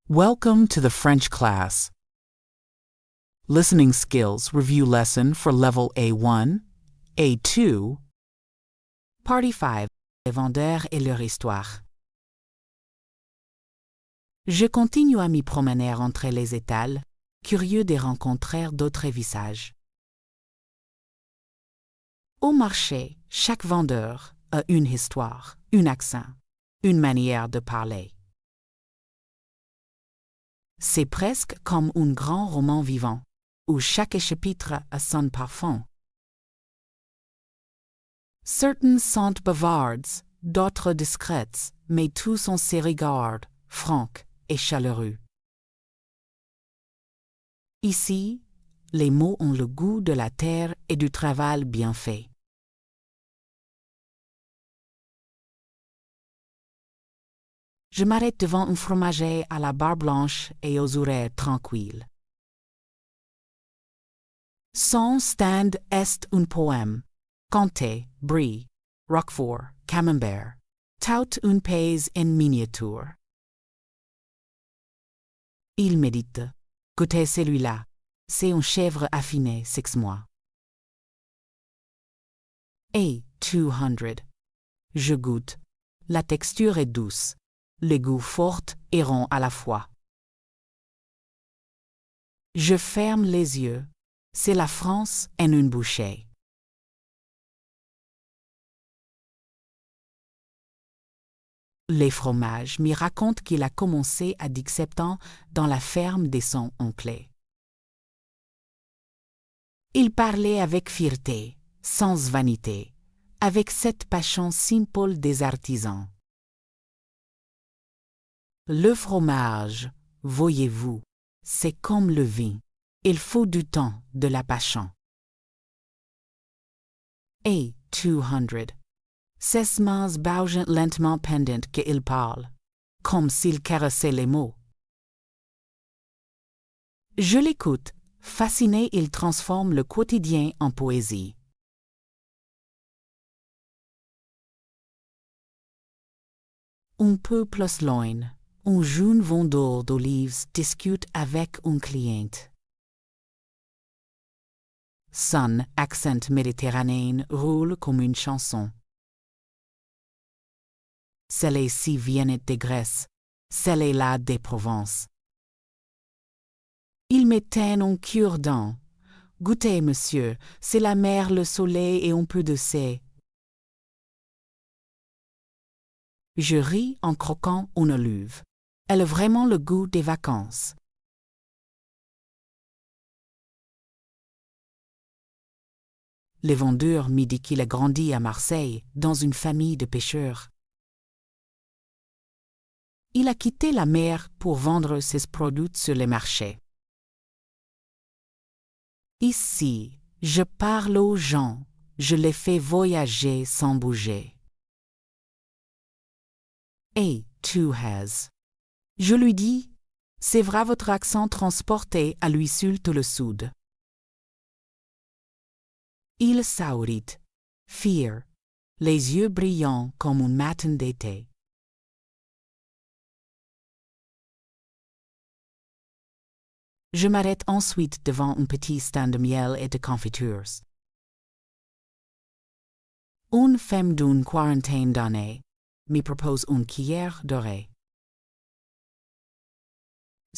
Welcome to the French class. Listening Skills Review Lesson for Level A1, A2. Party 5. Les vendeurs et leur histoire. Je continue à m'y promener entre les étals, curieux de rencontrer d'autres visages. Au marché, chaque vendeur a une histoire, un accent, une manière de parler. C'est presque comme un grand roman vivant, où chaque chapitre a son parfum. Certains sont bavards, d'autres discrets, mais tous ont ses regards, francs et chaleureux. Ici, les mots ont le goût de la terre et du travail bien fait. Je m'arrête devant un fromager à la barre blanche et aux oreilles tranquilles. Son stand est un poème. Comté, Brie, Roquefort, Camembert. Tout un pays en miniature. Il médite. Goûtez celui-là. C'est un chèvre affiné 6 mois. A200. Je goûte. La texture est douce. Le goût fort et rond à la fois. Je ferme les yeux. C'est la France en une bouchée. Les fromages m'y racontent qu'il a commencé à 17 ans dans la ferme de son oncle. Il parlait avec fierté, sans vanité, avec cette passion simple des artisans. Le fromage, voyez-vous, c'est comme le vin. Il faut du temps, de la passion. A200. Ses mains bougent lentement pendant qu'il parle, comme s'il caressait les mots. Je l'écoute. Fasciné, il transforme le quotidien en poésie. Un peu plus loin, un jeune vendeur d'olives discute avec un client. Son accent méditerranéen roule comme une chanson. Celle-ci vient de Grèce, celle-là de Provence. Il me tient un cure-dent. Goûtez, monsieur, c'est la mer, le soleil et un peu de sel. Je ris en croquant une olive. Elle a vraiment le goût des vacances. Le vendeur me dit qu'il a grandi à Marseille, dans une famille de pêcheurs. Il a quitté la mer pour vendre ses produits sur les marchés. Ici, je parle aux gens, je les fais voyager sans bouger. A200. Je lui dis, c'est vrai votre accent transporté à lui seul tout le sud. Il sourit, fier, les yeux brillants comme un matin d'été. Je m'arrête ensuite devant un petit stand de miel et de confitures. Une femme d'une quarantaine d'années me propose une cuillère dorée.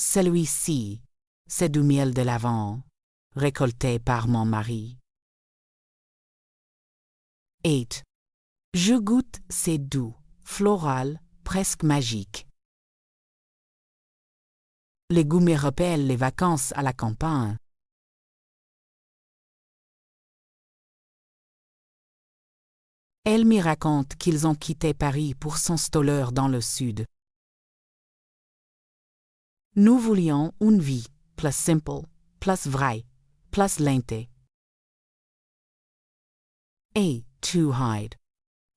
Celui-ci, c'est du miel de lavande, récolté par mon mari. 8. Je goûte, c'est doux, floral, presque magique. Les goûts me rappellent les vacances à la campagne. Elle me raconte qu'ils ont quitté Paris pour s'installer dans le sud. Nous voulions une vie plus simple, plus vraie, plus lente. A200.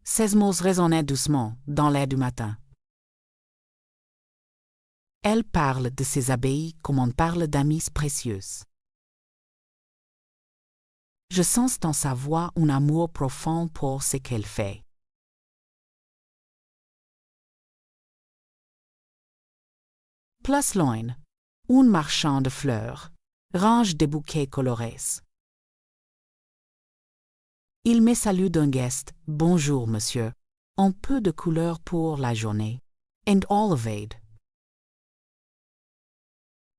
Ces mots résonnaient doucement dans l'air du matin. Elle parle de ses abeilles comme on parle d'amis précieux. Je sens dans sa voix un amour profond pour ce qu'elle fait. Plus loin, un marchand de fleurs range des bouquets colorés. Il me salue d'un geste. Bonjour, monsieur. Un peu de couleur pour la journée. And olivade.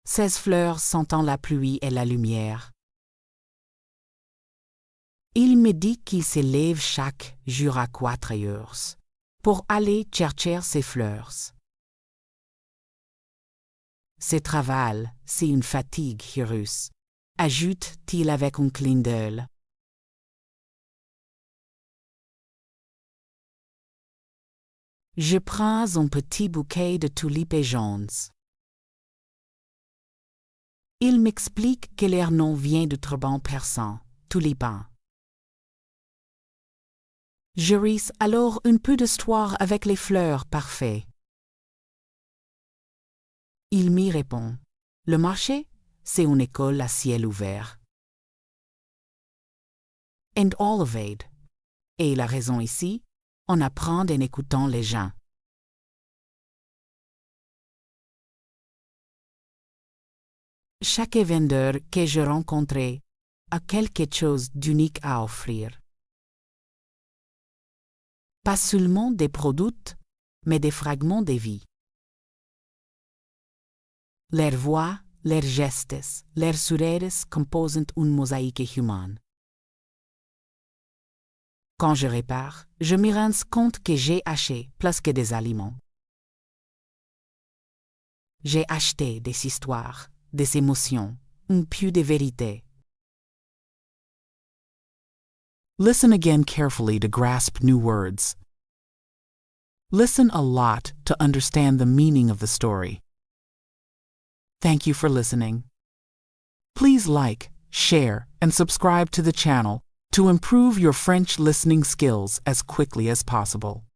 Ces fleurs sentant la pluie et la lumière. Il me dit qu'il se lève chaque jour à 4 heures pour aller chercher ses fleurs. Ce travail, c'est une fatigue heureuse, ajoute-t-il avec un clin d'œil. Je prends un petit bouquet de tulipes jaunes. Il m'explique que leur nom vient du turban persan, tulipan. Je ris alors un peu d'histoire avec les fleurs parfaites. Il m'y répond. Le marché, c'est une école à ciel ouvert. And olivade. Et la raison ici, on apprend en écoutant les gens. Chaque vendeur que je rencontrais a quelque chose d'unique à offrir. Pas seulement des produits, mais des fragments de vie. Leurs voix, leurs gestes, leurs sourires composent une mosaïque humaine. Quand je répare, je me rends compte que j'ai acheté plus que des aliments. J'ai acheté des histoires, des émotions, un peu de vérité. Listen again carefully to grasp new words. Listen a lot to understand the meaning of the story. Thank you for listening. Please like, share, and subscribe to the channel to improve your French listening skills as quickly as possible.